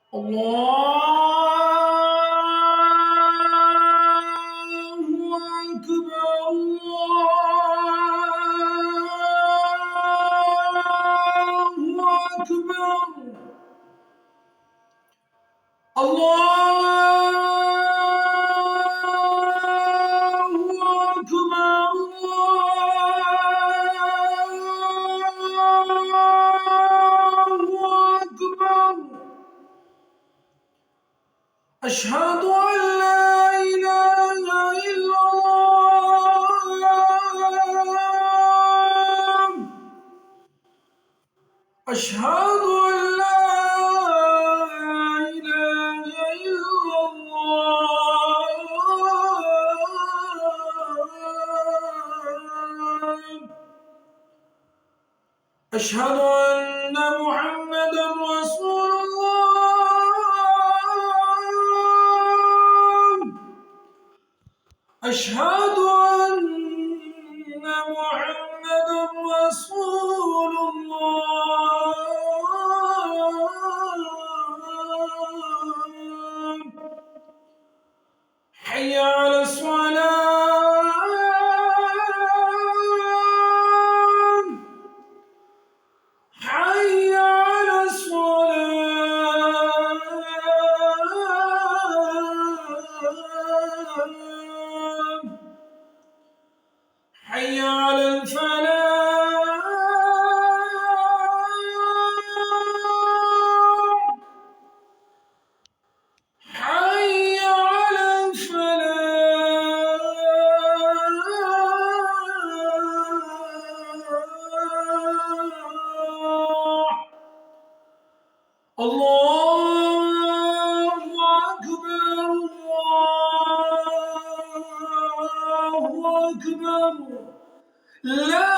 الله أكبر الله أكبر الله أكبر الله أكبر أشهد أن لا إله إلا الله أشهد أن لا إله إلا الله أشهد أن محمدا رسول الله أشهد أن محمدا رسول الله حي على الصلاة حي على الصلاة حي على الفلاح حي على الفلاح الله أكبر الله أكبر لا